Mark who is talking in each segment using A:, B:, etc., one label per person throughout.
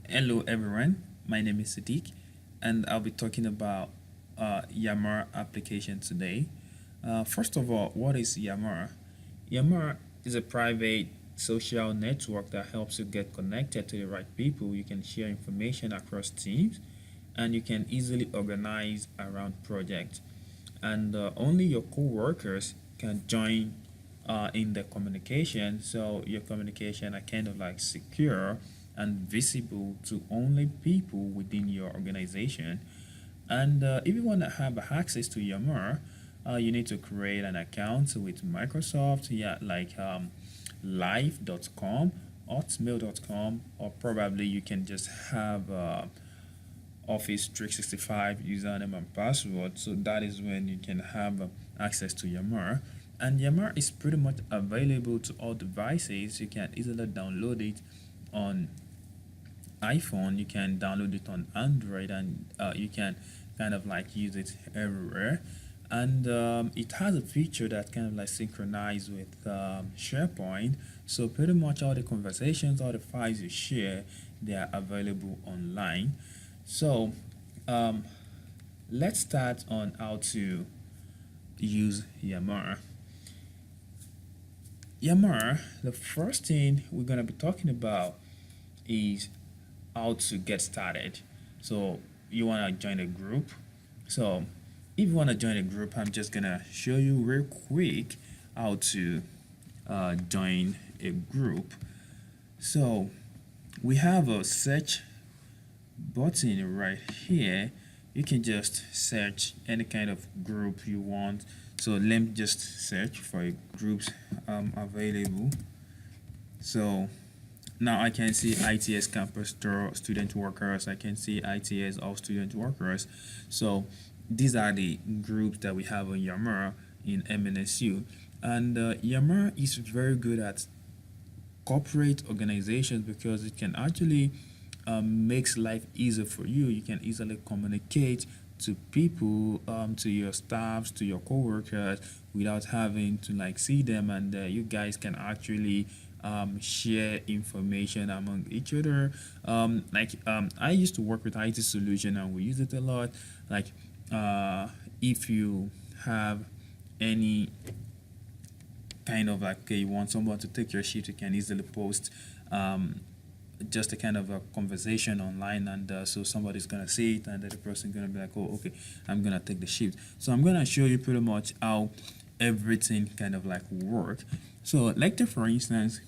A: Hello everyone, my name is Sadiq and I'll be talking about Yammer application today. First of all, what is Yammer? Yammer is a private social network that helps you get connected to the right people. You can share information across teams and you can easily organize around projects. And only your co-workers can join in the communication, so your communication are kind of like secure and visible to only people within your organization. And if you want to have access to Yammer, you need to create an account with Microsoft, yeah, like live.com, hotmail.com, or probably you can just have Office 365 username and password. So that is when you can have access to Yammer. And Yammer is pretty much available to all devices. You can easily download it on iPhone, you can download it on Android, and you can kind of like use it everywhere. And it has a feature that kind of like synchronize with SharePoint. So pretty much all the conversations, all the files you share, they are available online. So um, let's start on how to use Yammer. Yammer, the first thing we're gonna be talking about is how to get started. So you want to join a group. So if you want to join a group, I'm just gonna show you real quick how to join a group. So we have a search button right here. You can just search any kind of group you want. So let me just search for groups available. So now I can see ITS campus store student workers. I can see ITS all student workers. So these are the groups that we have on Yammer in MNSU. And Yammer is very good at corporate organizations because it can actually makes life easier for you. You can easily communicate to people, to your staffs, to your coworkers without having to like see them, and you guys can actually share information among each other. I used to work with IT solution and we use it a lot. Like if you have any kind of like, okay, you want someone to take your shift, you can easily post just a kind of a conversation online, and so somebody's gonna see it and the person gonna be like, oh, okay, I'm gonna take the shift. So I'm gonna show you pretty much how everything kind of like work. So like for instance,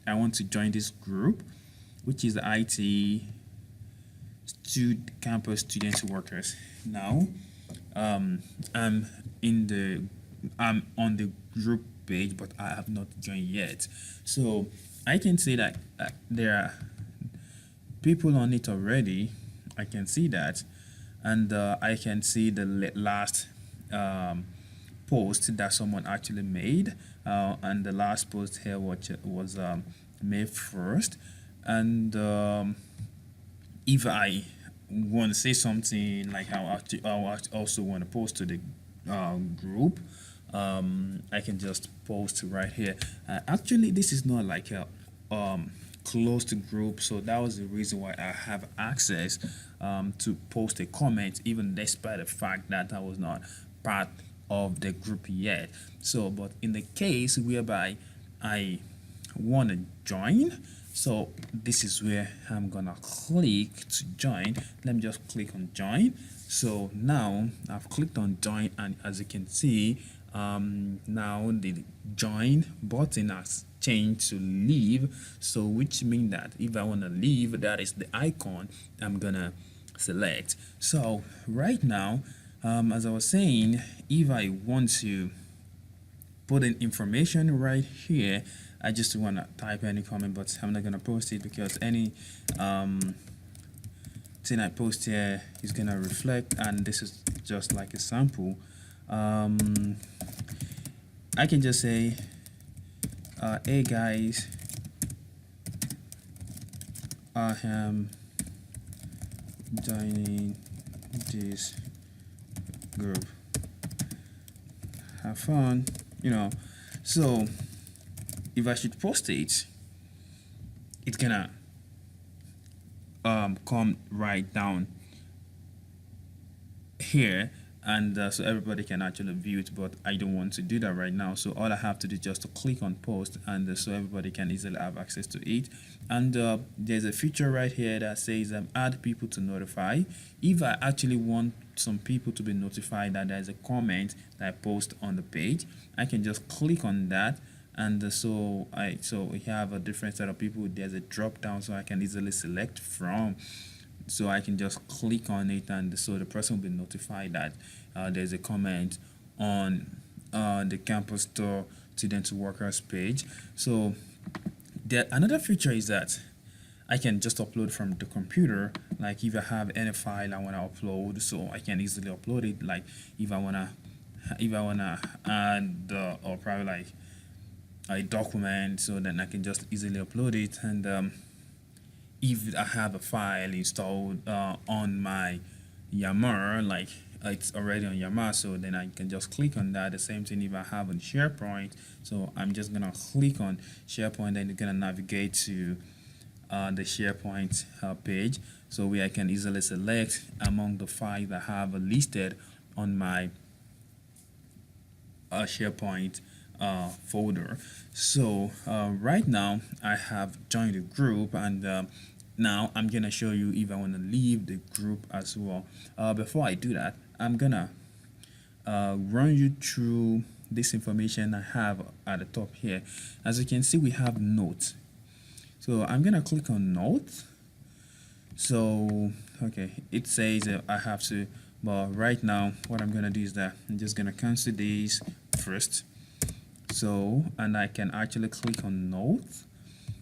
A: I want to join this group, which is the IT campus students workers. Now I'm in the I'm on the group page, but I have not joined yet. So I can see that there are people on it already. I can see that, and I can see the last um, post that someone actually made, and the last post here was May 1st. And if I want to say something like I also want to post to the group, I can just post right here. Actually, this is not like a closed group, so that was the reason why I have access to post a comment, even despite the fact that I was not part of the group yet. So, but in the case whereby I want to join, so this is where I'm gonna click to join. Let me just click on join. So now I've clicked on join, and as you can see, now the join button has changed to leave. So which means that if I want to leave, that is the icon I'm gonna select. So right now, as I was saying, if I want to put in information right here, I just want to type any comment, but I'm not gonna post it because any thing I post here is gonna reflect, and this is just like a sample. um, I can just say hey guys, I am joining this group, have fun, you know. So if I should post it, it's gonna come right down here, and so everybody can actually view it, but I don't want to do that right now. So all I have to do is just to click on post, and so everybody can easily have access to it. And there's a feature right here that says add people to notify. If I actually want some people to be notified that there's a comment that I post on the page, I can just click on that, and so we have a different set of people. There's a drop down, so I can easily select from, so I can just click on it, and so the person will be notified that there's a comment on the campus store student workers page. So there, another feature is that I can just upload from the computer. Like if I have any file I want to upload, so I can easily upload it. Like if I wanna add or probably like a document, so then I can just easily upload it. And if I have a file installed on my Yammer, like it's already on Yammer, so then I can just click on that. The same thing if I have on SharePoint, so I'm just gonna click on SharePoint, then it's gonna navigate to the SharePoint page, so where I can easily select among the files I have listed on my SharePoint folder. So right now I have joined the group, and now I'm gonna show you if I want to leave the group as well. Before I do that, I'm gonna run you through this information I have at the top here. As you can see, we have notes. So I'm gonna click on notes. So okay, it says I have to, but right now what I'm gonna do is that I'm just gonna cancel these first. So, and I can actually click on notes.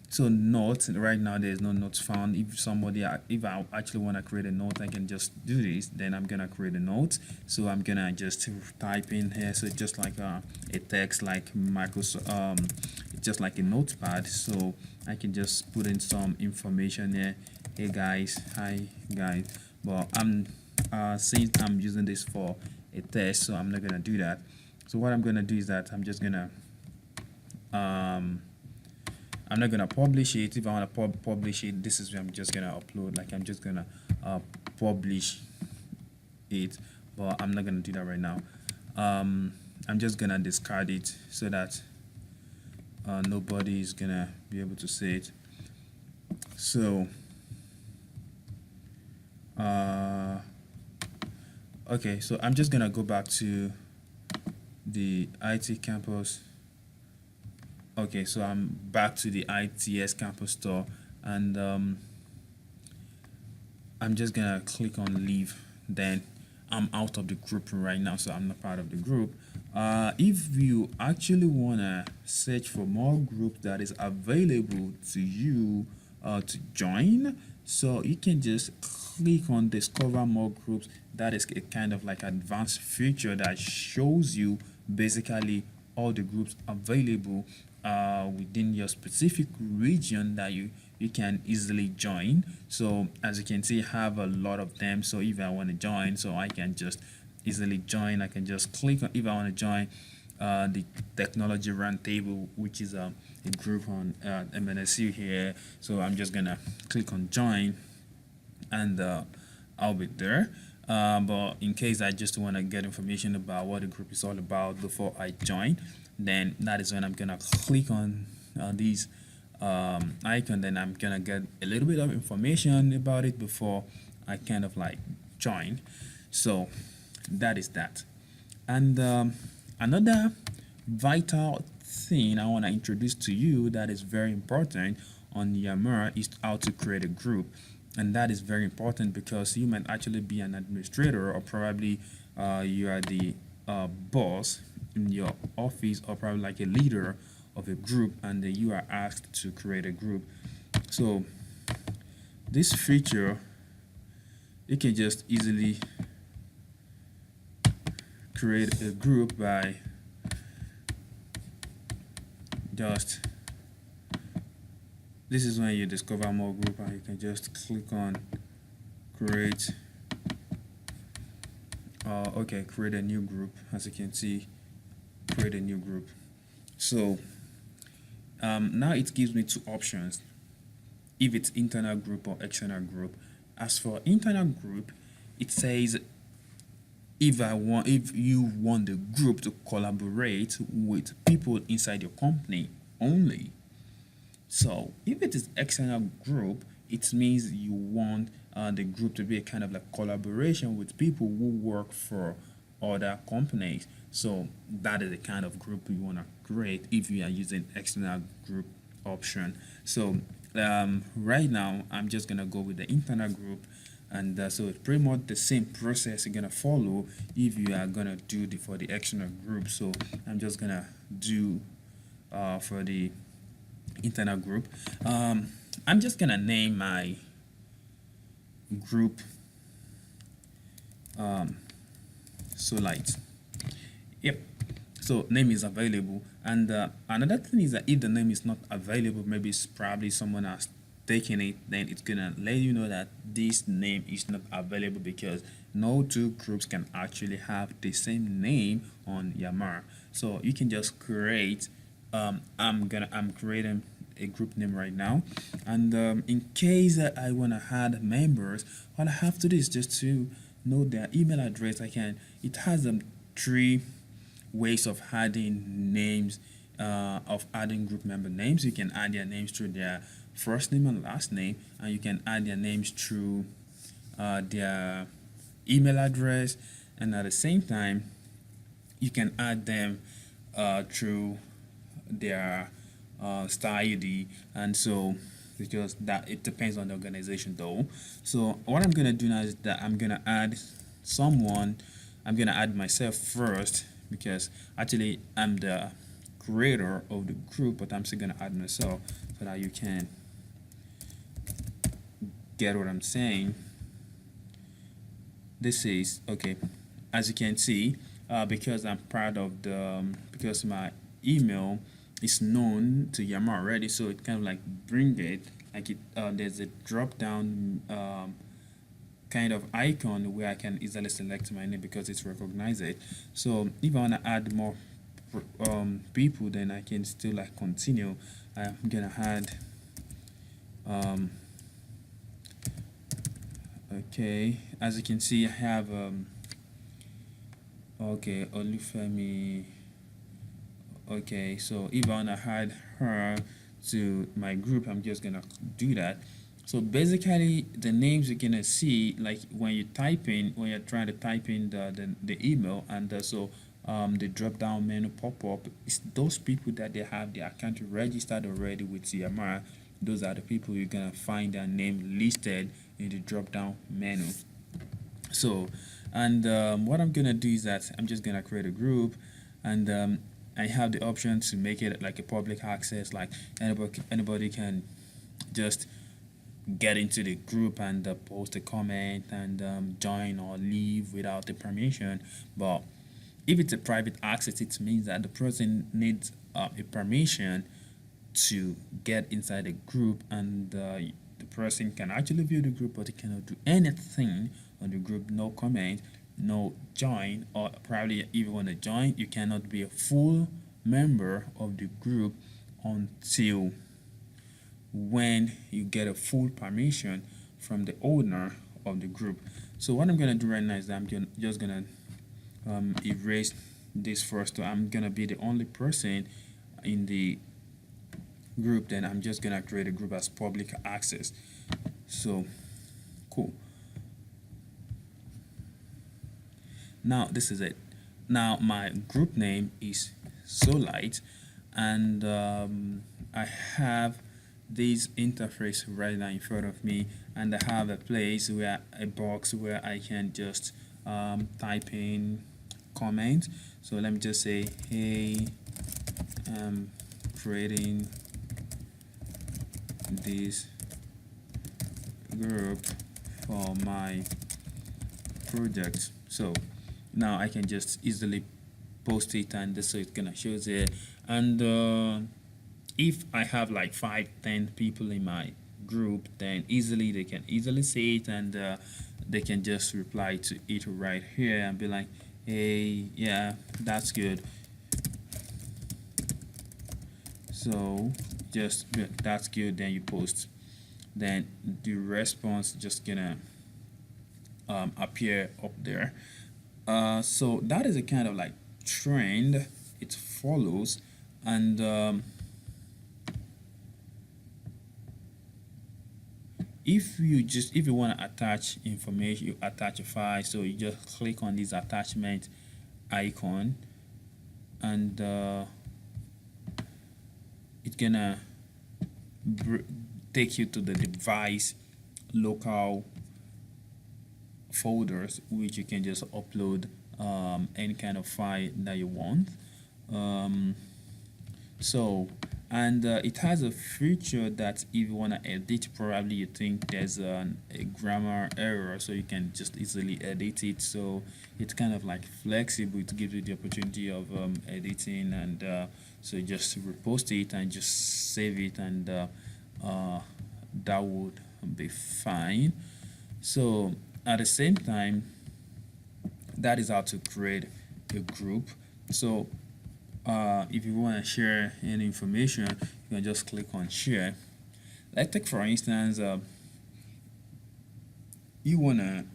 A: So notes, right now there's no notes found. If I actually want to create a note, I can just do this. Then I'm gonna create a note. So I'm gonna just type in here, so just like a text, like Microsoft, just like a notepad. So I can just put in some information here. Hey guys, hi guys. But since I'm using this for a test, so I'm not gonna do that. So what I'm gonna do is that I'm just gonna I'm not gonna publish it. If I want to publish it, this is where I'm just gonna upload. Like I'm just gonna publish it, but I'm not gonna do that right now. I'm just gonna discard it so that nobody is gonna be able to see it. So okay, so I'm just gonna go back to the IT campus. Okay, so I'm back to the ITS campus store, and I'm just gonna click on leave. Then I'm out of the group right now, so I'm not part of the group. If you actually wanna search for more groups that is available to you to join, so you can just click on discover more groups. That is a kind of like advanced feature that shows you basically all the groups available within your specific region that you can easily join. So as you can see, I have a lot of them. So if I want to join, so I can just easily join. I can just click on, if I want to join the technology roundtable, which is a group on MNSU here. So I'm just gonna click on join, and I'll be there. But in case I just want to get information about what the group is all about before I join, then that is when I'm gonna click on these icon. Then I'm gonna get a little bit of information about it before I kind of like join. So that is that. And another vital thing I want to introduce to you that is very important on Yammer is how to create a group. And that is very important because you might actually be an administrator, or probably you are the boss in your office, or probably like a leader of a group, and you are asked to create a group. So this feature, you can just easily create a group by just, this is when you discover more group, and you can just click on create. Okay, create a new group. As you can see, create a new group. So now it gives me two options. if it's internal group or external group. As for internal group, it says if you want the group to collaborate with people inside your company only. So if it is external group, it means you want the group to be a kind of like collaboration with people who work for other companies. So that is the kind of group you want to create if you are using external group option. So right now I'm just gonna go with the internal group, and so it's pretty much the same process you're gonna follow if you are gonna do the for the external group. So I'm just gonna do for the internal group. I'm just gonna name my group Solite. Yep. So name is available, and another thing is that if the name is not available, maybe it's probably someone has taken it. Then it's gonna let you know that this name is not available because no two groups can actually have the same name on Yammer. So you can just create. I'm creating a group name right now, and in case I wanna add members, all I have to do is just to know their email address. I can. It has three ways of adding names, of adding group member names. You can add their names through their first name and last name, and you can add their names through their email address, and at the same time you can add them through their star ID. And so because that it depends on the organization though. So what I'm gonna do now is that I'm gonna add someone. I'm gonna add myself first because actually I'm the creator of the group, but I'm still gonna add myself so that you can get what I'm saying. This is okay. As you can see, because I'm part of the because my email is known to Yammer already, so it kind of like bring it like it. There's a drop down kind of icon where I can easily select my name because it's recognized it. So if I want to add more people, then I can still like continue. I'm gonna add okay, as you can see I have okay, Olufemi. Okay, so if I wanna add her to my group, I'm just gonna do that. So basically the names you're gonna see like when you type in when you're trying to type in the email, and so the drop down menu pop up, it's those people that they have their account registered already with CMR. Those are the people you're gonna find their name listed in the drop down menu. So and what I'm gonna do is that I'm just gonna create a group, and I have the option to make it like a public access, like anybody can just get into the group and post a comment and join or leave without the permission. But if it's a private access, it means that the person needs a permission to get inside the group, and the person can actually view the group, but he cannot do anything on the group. No comment, no join, or probably if you want to join, you cannot be a full member of the group until when you get a full permission from the owner of the group. So what I'm gonna do right now is that just gonna erase this first. So I'm gonna be the only person in the group. Then I'm just gonna create a group as public access. So cool. Now this is it. Now my group name is Solite, and I have this interface right now in front of me, and I have a place where a box where I can just type in comment. So let me just say, hey, I'm creating this group for my project. So now I can just easily post it, and so it's gonna show there. And if I have like 5-10 people in my group, then they can easily see it, and they can just reply to it right here and be like, hey, yeah, that's good. So just that's good, then you post. then the response just gonna appear up there. So that is a kind of like trend it follows. And if you want to attach information, you attach a file, so you just click on this attachment icon, and it's gonna take you to the device local folders, which you can just upload any kind of file that you want. um, so and it has a feature that if you want to edit, probably you think there's a grammar error, so you can just easily edit it. So it's kind of like flexible to give you the opportunity of editing. And so you just repost it and just save it, and uh, that would be fine. So at the same time, that is how to create a group. So if you want to share any information, you can just click on share. Let's take for instance, you want to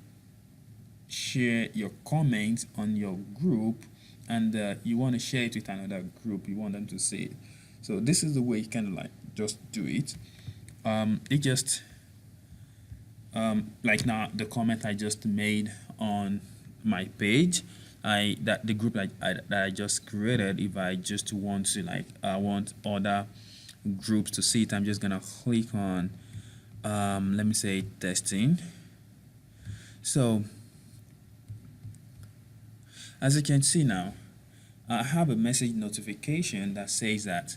A: share your comments on your group, and you want to share it with another group, you want them to see it. So this is the way you can like just do it. It just like now the comment I just made on my page, that the group that I just created, if I just want to like I want other groups to see it, I'm just gonna click on let me say testing. So as you can see now, I have a message notification that says that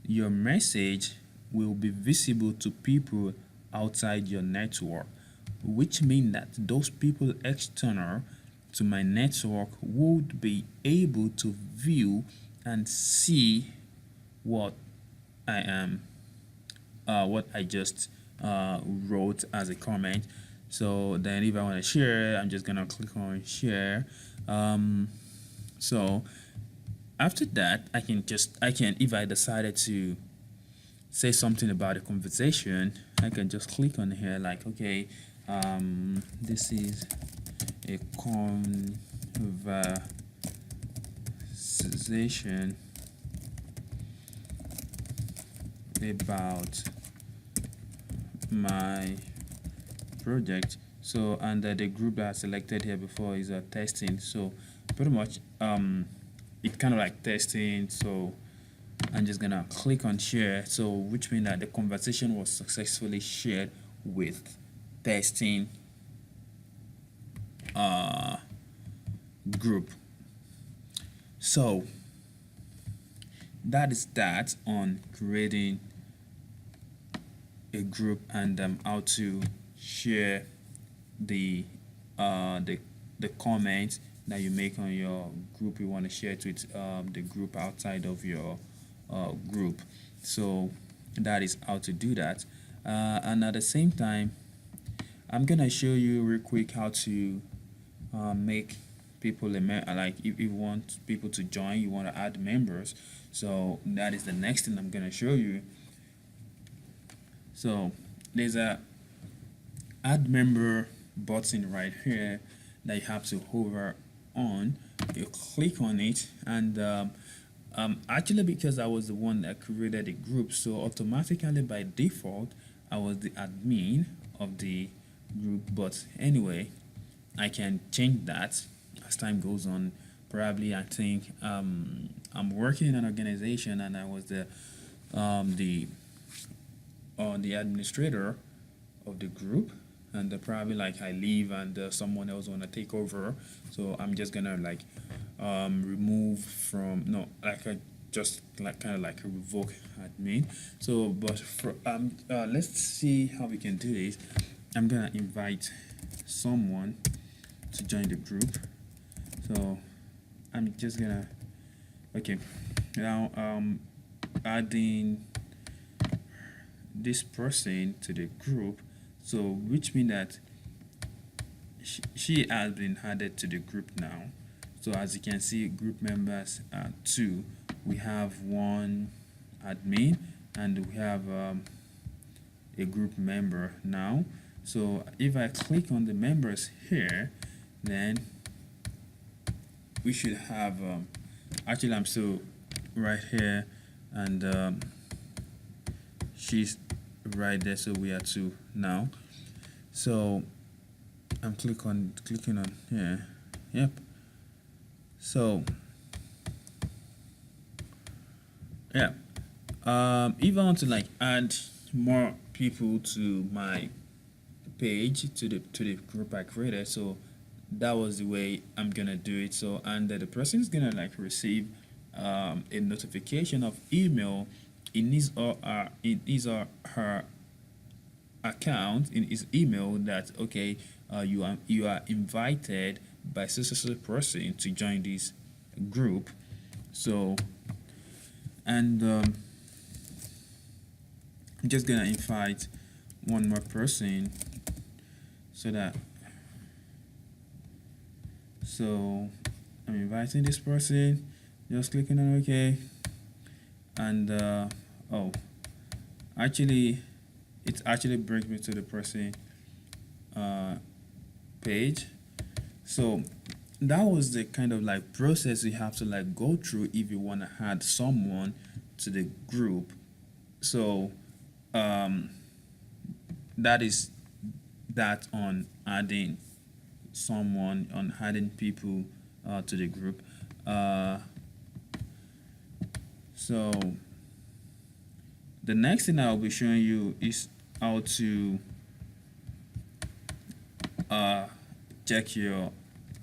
A: your message will be visible to people outside your network, which means that those people external to my network would be able to view and see what I am, what I just wrote as a comment. So then if I want to share, I'm just gonna click on share. So after that, I can, if I decided to say something about a conversation, I can just click on here like, okay, this is a conversation about my project. So under the group that I selected here before is testing. So pretty much it's kind of like testing. So I'm just gonna click on share, so which means that the conversation was successfully shared with testing group. So that is that on creating a group, and how to share the the comments that you make on your group. You want to share it with the group outside of your group. So that is how to do that. And at the same time, I'm gonna show you real quick how to make people like if you want people to join, you want to add members. So that is the next thing I'm gonna show you. So there's a add member button right here that you have to hover on. You click on it, and actually, because I was the one that created the group, so automatically by default I was the admin of the group. But anyway, I can change that as time goes on. Probably I think I'm working in an organization, and I was the administrator of the group, and probably like I leave, and someone else wanna take over. So I'm just gonna like remove from, no, like I just like kind of like revoke admin. So but for let's see how we can do this. I'm gonna invite someone to join the group. So I'm just gonna, okay, now adding this person to the group. So which means that she has been added to the group now. So as you can see, group members are two. We have one admin, and we have a group member now. So if I click on the members here, then we should have actually I'm still right here, and she's right there, so we are two now. So I'm clicking on here. Yep. So yeah, if I want to like add more people to my page, to the group I created, so that was the way I'm gonna do it. So, and the person is gonna like receive a notification of email in his or her account, in his email, that okay, you are invited by such person to join this group. So, and I'm just gonna invite one more person, so that so I'm inviting this person, just clicking on OK, and oh, actually it actually brings me to the person uh, page. So that was the kind of like process you have to like go through if you want to add someone to the group. So um, that is that on adding someone, on adding people to the group. So the next thing I'll be showing you is how to check your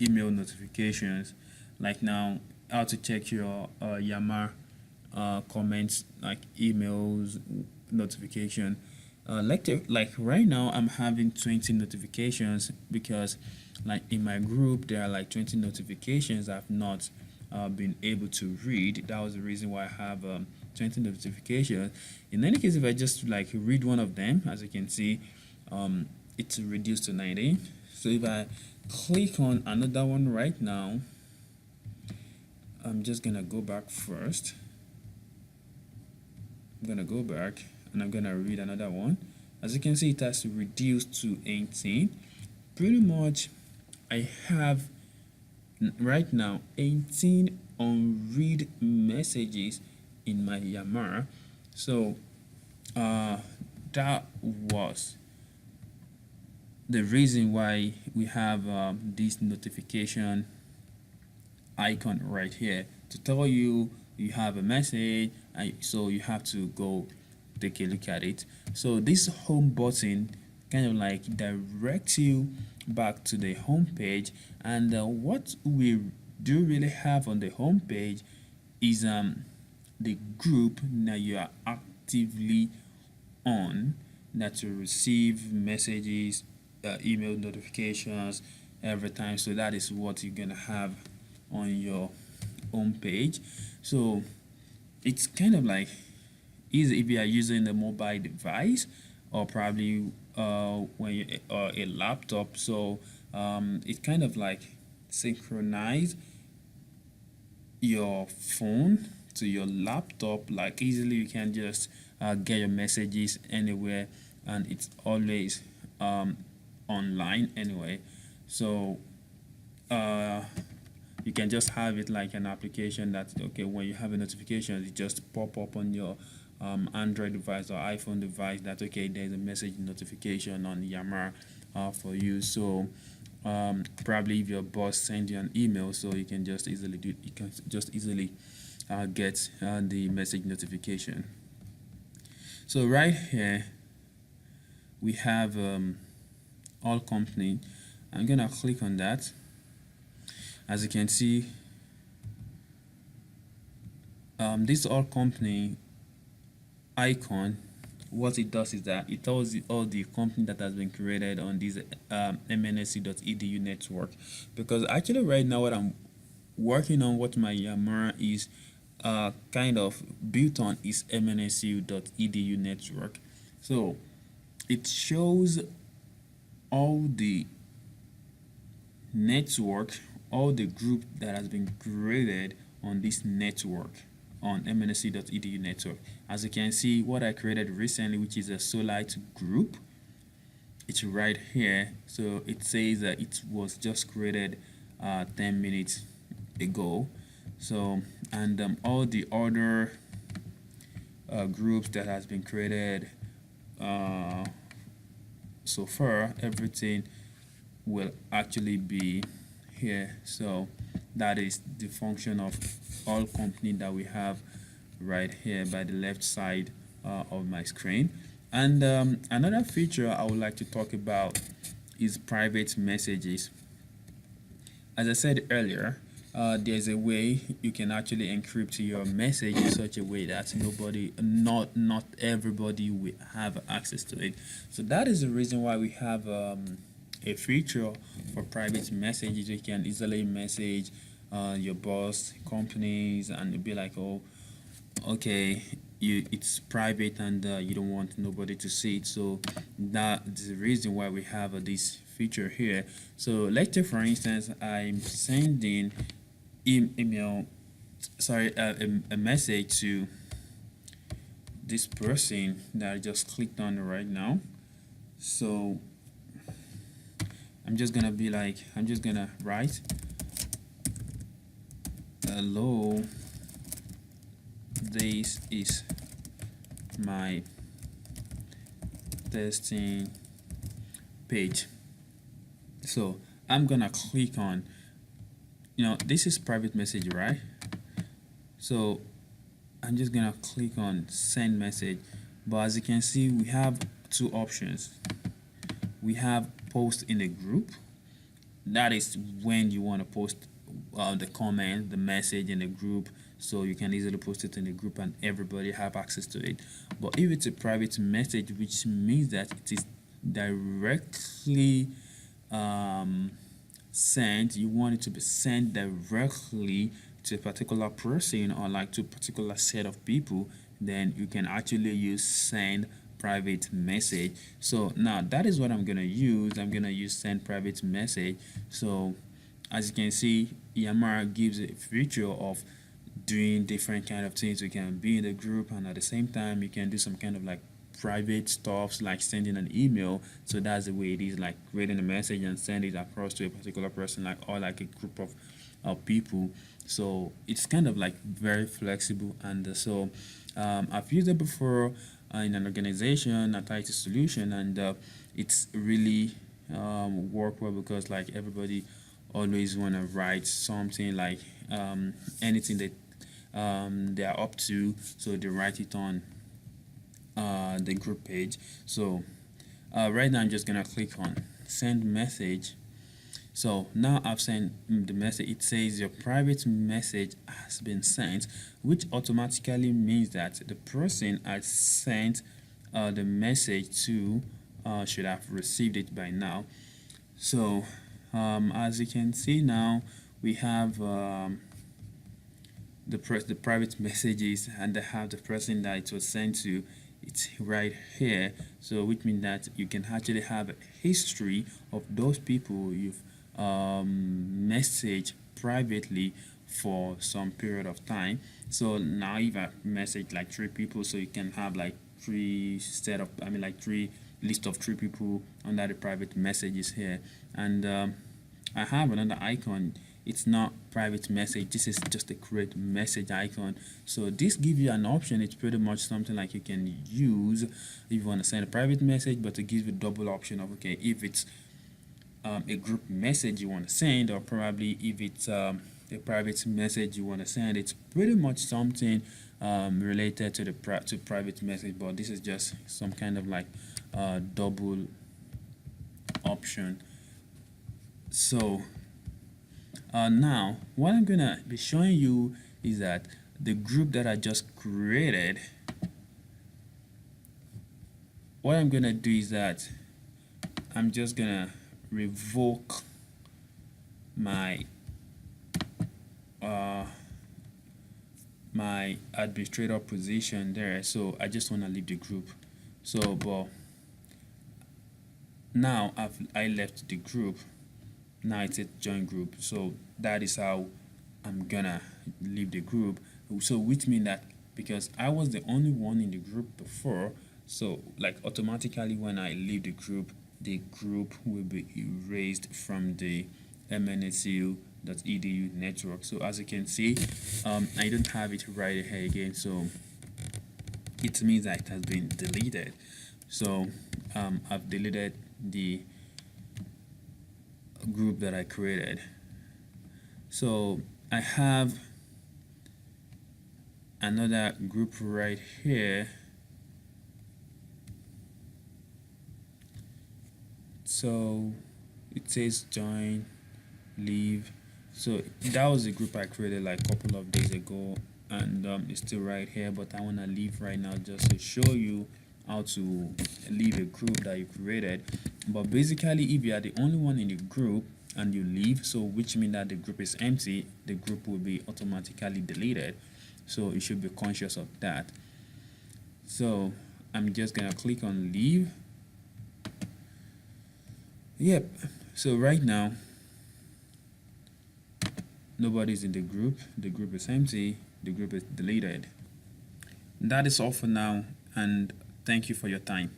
A: email notifications. Like now, how to check your Yammer comments, like emails notification. Like right now, I'm having 20 notifications, because like in my group there are like 20 notifications I've not been able to read. That was the reason why I have 20 notifications. In any case, if I just like read one of them, as you can see, it's reduced to 90. So if I click on another one right now, I'm just gonna go back first. I'm gonna go back and I'm gonna read another one. As you can see, it has reduced to 18. Pretty much I have right now 18 unread messages in my Yammer. So that was the reason why we have this notification icon right here to tell you you have a message, and so you have to go take a look at it. So this home button kind of like directs you back to the home page, and what we do really have on the home page is the group that you are actively on, that you receive messages, email notifications every time. So that is what you're gonna have on your home page. So it's kind of like easy if you are using a mobile device, or probably when you a laptop. So it kind of like synchronize your phone to your laptop. Like easily you can just get your messages anywhere, and it's always online anyway. So uh, you can just have it like an application that okay, when you have a notification, it just pop up on your Android device or iPhone device, that okay, there's a message notification on Yammer for you. So probably if your boss sends you an email, so you can just easily get the message notification. So right here we have all company. I'm gonna click on that. As you can see, this all company icon, what it does is that it tells you all the company that has been created on this mnsc.edu network. Because actually right now what I'm working on, what my Yammer is kind of built on, is mnsc.edu network. So it shows all the network, all the group that has been created on this network. on mnsc.edu network. As you can see, what I created recently, which is a Solite group, it's right here. So it says that it was just created 10 minutes ago. So, and all the other groups that has been created uh, so far, everything will actually be here. So that is the function of all company that we have right here by the left side of my screen. And another feature I would like to talk about is private messages. As I said earlier, there's a way you can actually encrypt your message in such a way that not everybody will have access to it. So that is the reason why we have a feature for private messages. You can easily message your boss, companies, and be like, oh, okay, it's private and you don't want nobody to see it. So that's the reason why we have this feature here. So let's say, for instance, I'm sending email, sorry, a message to this person that I just clicked on right now. So I'm just gonna write, hello, this is my testing page. So I'm gonna click on, this is private message, right? So I'm just gonna click on send message. But as you can see, we have two options. We have post in a group. That is when you want to post the comment, the message in a group, so you can easily post it in a group and everybody have access to it. But if it's a private message, which means that it is directly sent, you want it to be sent directly to a particular person or like to a particular set of people, then you can actually use send private message. So now that is what I'm gonna use. I'm gonna use send private message. So as you can see, Yammer gives a feature of doing different kind of things. You can be in the group and at the same time you can do some kind of like private stuff like sending an email. So that's the way it is, like creating a message and send it across to a particular person, like or like a group of people. So it's kind of like very flexible. And so I've used it before in an organization at IT Solution, and it's really work well because like everybody always want to write something like anything that they are up to, so they write it on the group page. So right now I'm just gonna click on send message. So now I've sent the message. It says your private message has been sent, which automatically means that the person I sent the message to should have received it by now. So as you can see now, we have the private messages, and I have the person that it was sent to. It's right here. So which means that you can actually have a history of those people you've message privately for some period of time. So now if I message like three people, so you can have like three list of three people under the private messages here. And I have another icon. It's not private message, this is just a create message icon. So this gives you an option. It's pretty much something like you can use if you want to send a private message, but it gives you double option of, okay, if it's a group message you want to send, or probably if it's a private message you want to send. It's pretty much something related to the private message, but this is just some kind of like double option. So now what I'm gonna be showing you is that the group that I just created, what I'm gonna do is that I'm just gonna revoke my my administrator position there. So I just want to leave the group. So but now I left the group. Now it's a join group. So that is how I'm gonna leave the group. So which mean that because I was the only one in the group before, so like automatically when I leave the group will be erased from the mnsu.edu network. So as you can see, I don't have it right here again, so it means that it has been deleted. So I've deleted the group that I created. So I have another group right here. So it says join, leave. So that was the group I created like a couple of days ago, and it's still right here, but I want to leave right now just to show you how to leave a group that you created. But basically, if you are the only one in the group and you leave, so which means that the group is empty, the group will be automatically deleted. So you should be conscious of that. So I'm just gonna click on leave. Yep. So right now nobody's in the group is empty, the group is deleted. That is all for now, and thank you for your time.